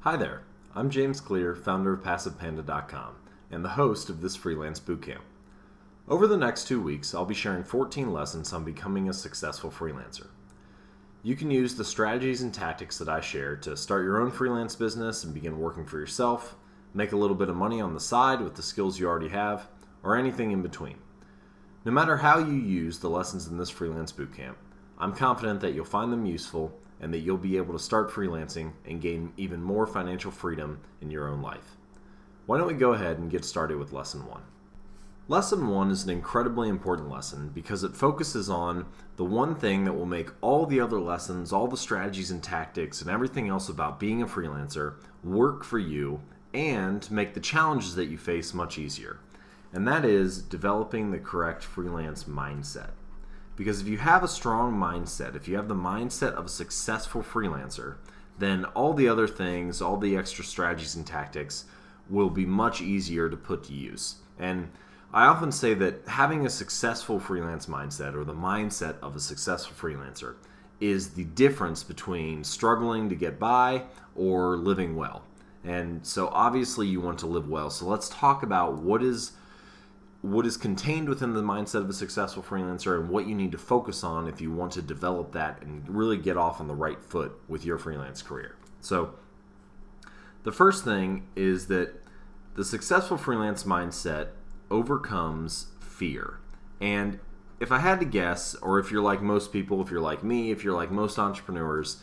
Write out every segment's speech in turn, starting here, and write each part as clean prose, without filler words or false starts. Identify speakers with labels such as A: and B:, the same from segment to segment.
A: Hi there, I'm James Clear, founder of PassivePanda.com and the host of this Freelance Bootcamp. Over the next 2 weeks, I'll be sharing 14 lessons on becoming a successful freelancer. You can use the strategies and tactics that I share to start your own freelance business and begin working for yourself, make a little bit of money on the side with the skills you already have, or anything in between. No matter how you use the lessons in this Freelance Bootcamp, I'm confident that you'll find them useful and that you'll be able to start freelancing and gain even more financial freedom in your own life. Why don't we go ahead and get started with Lesson 1. Lesson 1 is an incredibly important lesson because it focuses on the one thing that will make all the other lessons, all the strategies and tactics, and everything else about being a freelancer work for you and make the challenges that you face much easier. And that is developing the correct freelance mindset. Because if you have a strong mindset, if you have the mindset of a successful freelancer, then all the other things, all the extra strategies and tactics will be much easier to put to use. And I often say that having a successful freelance mindset, or the mindset of a successful freelancer, is the difference between struggling to get by or living well. And so obviously you want to live well. So let's talk about what is contained within the mindset of a successful freelancer and what you need to focus on if you want to develop that and really get off on the right foot with your freelance career. So the first thing is that the successful freelance mindset overcomes fear. And if I had to guess, or if you're like most people, if you're like me, if you're like most entrepreneurs,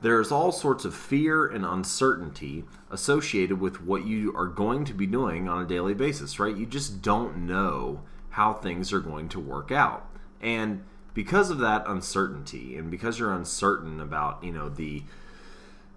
A: there's all sorts of fear and uncertainty associated with what you are going to be doing on a daily basis, right? You just don't know how things are going to work out. And because of that uncertainty, and because you're uncertain about,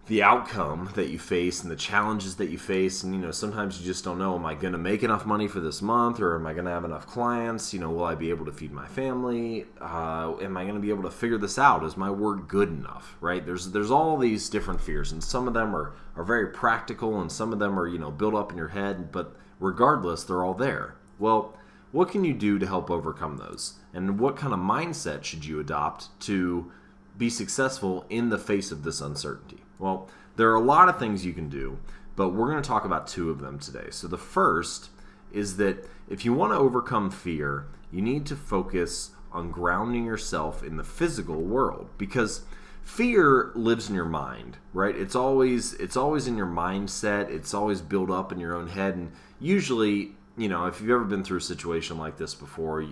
A: the outcome that you face and the challenges that you face, and sometimes you just don't know, am I going to make enough money for this month, or am I going to have enough clients? Will I be able to feed my family? Am I going to be able to figure this out? Is my work good enough, right? There's all these different fears, and some of them are very practical, and some of them are built up in your head, but regardless, they're all there. Well, what can you do to help overcome those? And what kind of mindset should you adopt to be successful in the face of this uncertainty? Well, there are a lot of things you can do, but we're going to talk about 2 of them today. So the first is that if you want to overcome fear, you need to focus on grounding yourself in the physical world, because fear lives in your mind, right? It's always in your mindset. It's always built up in your own head, and usually, if you've ever been through a situation like this before,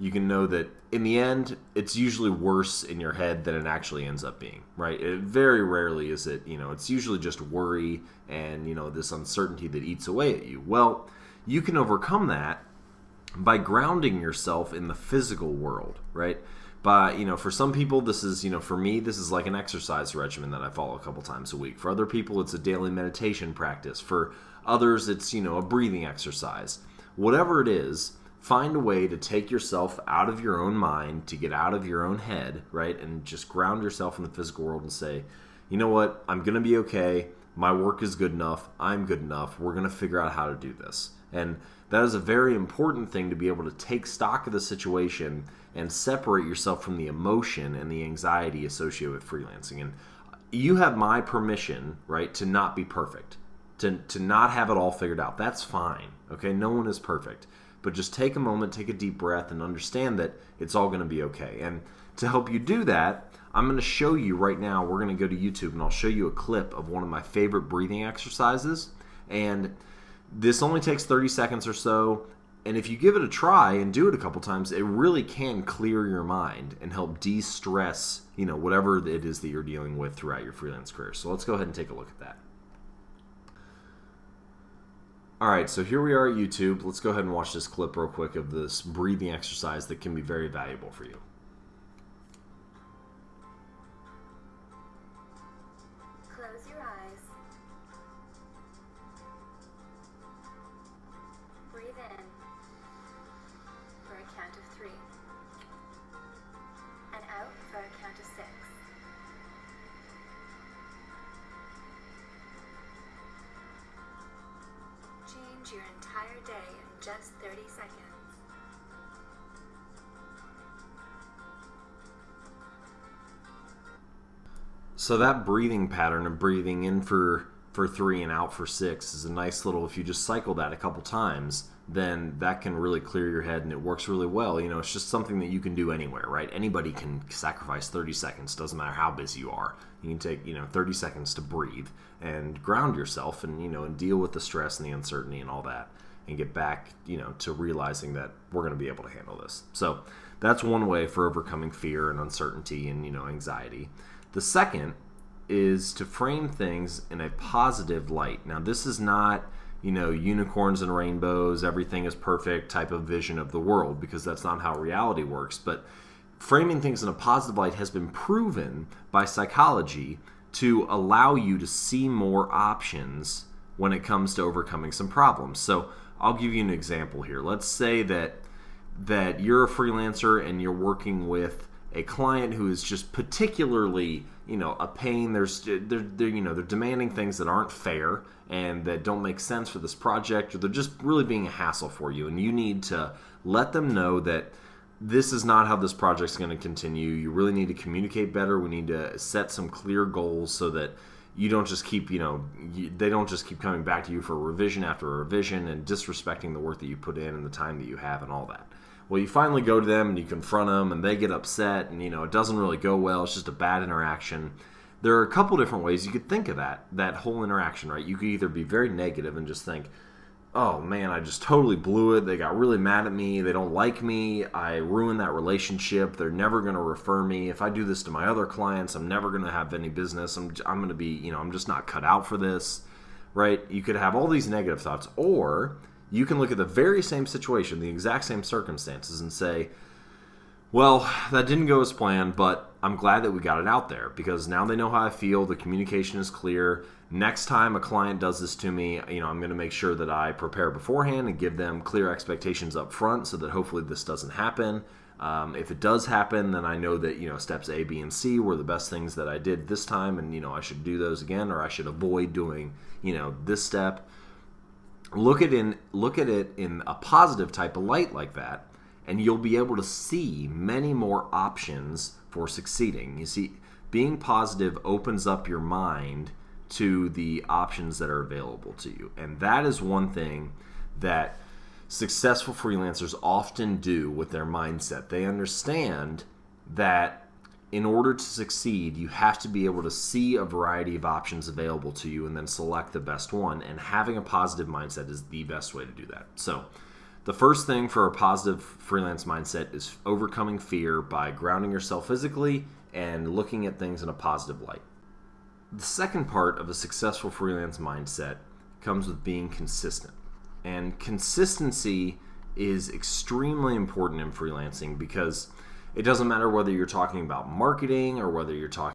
A: you can know that in the end, it's usually worse in your head than it actually ends up being, right? Very rarely is it, it's usually just worry and, this uncertainty that eats away at you. Well, you can overcome that by grounding yourself in the physical world, right? For some people, this is, for me, this is like an exercise regimen that I follow a couple times a week. For other people, it's a daily meditation practice. For others, it's, a breathing exercise. Whatever it is, find a way to take yourself out of your own mind, to get out of your own head, right? And just ground yourself in the physical world and say, you know what? I'm going to be okay. My work is good enough. I'm good enough. We're going to figure out how to do this. And that is a very important thing, to be able to take stock of the situation and separate yourself from the emotion and the anxiety associated with freelancing. And you have my permission, right, to not be perfect, to not have it all figured out. That's fine, okay? No one is perfect. But just take a moment, take a deep breath, and understand that it's all going to be okay. And to help you do that, I'm going to show you right now, we're going to go to YouTube, and I'll show you a clip of one of my favorite breathing exercises. And this only takes 30 seconds or so. And if you give it a try and do it a couple times, it really can clear your mind and help de-stress, whatever it is that you're dealing with throughout your freelance career. So let's go ahead and take a look at that. Alright, so here we are at YouTube. Let's go ahead and watch this clip real quick of this breathing exercise that can be very valuable for you.
B: Close your eyes. Breathe in for a count of 3. And out for a count of 6. Change your entire day in just 30 seconds.
A: So that breathing pattern of breathing in for for 3 and out for 6 is a nice little, if you just cycle that a couple times, then that can really clear your head and it works really well. It's just something that you can do anywhere, right? Anybody can sacrifice 30 seconds, doesn't matter how busy you are. You can take, 30 seconds to breathe and ground yourself and, and deal with the stress and the uncertainty and all that and get back, to realizing that we're going to be able to handle this. So that's one way for overcoming fear and uncertainty and, anxiety. The second is to frame things in a positive light. Now, this is not, unicorns and rainbows, everything is perfect type of vision of the world, because that's not how reality works. But framing things in a positive light has been proven by psychology to allow you to see more options when it comes to overcoming some problems. So I'll give you an example here. Let's say that you're a freelancer and you're working with a client who is just particularly, a pain. They're demanding things that aren't fair and that don't make sense for this project, or they're just really being a hassle for you. And you need to let them know that this is not how this project's going to continue. You really need to communicate better. We need to set some clear goals so that you don't just keep, they don't just keep coming back to you for revision after revision and disrespecting the work that you put in and the time that you have and all that. Well, you finally go to them and you confront them and they get upset and, it doesn't really go well. It's just a bad interaction. There are a couple different ways you could think of that whole interaction, right? You could either be very negative and just think, oh man, I just totally blew it. They got really mad at me. They don't like me. I ruined that relationship. They're never going to refer me. If I do this to my other clients, I'm never going to have any business. I'm going to be, I'm just not cut out for this, right? You could have all these negative thoughts, or you can look at the very same situation, the exact same circumstances, and say, well, that didn't go as planned, but I'm glad that we got it out there because now they know how I feel. The communication is clear. Next time a client does this to me, I'm going to make sure that I prepare beforehand and give them clear expectations up front so that hopefully this doesn't happen. If it does happen, then I know that, steps A, B, and C were the best things that I did this time, and, I should do those again, or I should avoid doing, this step. Look at it in a positive type of light like that, and you'll be able to see many more options for succeeding. You see, being positive opens up your mind to the options that are available to you. And that is one thing that successful freelancers often do with their mindset. They understand that in order to succeed, you have to be able to see a variety of options available to you and then select the best one. And having a positive mindset is the best way to do that. So the first thing for a positive freelance mindset is overcoming fear by grounding yourself physically and looking at things in a positive light. The second part of a successful freelance mindset comes with being consistent. And consistency is extremely important in freelancing because it doesn't matter whether you're talking about marketing or whether you're talking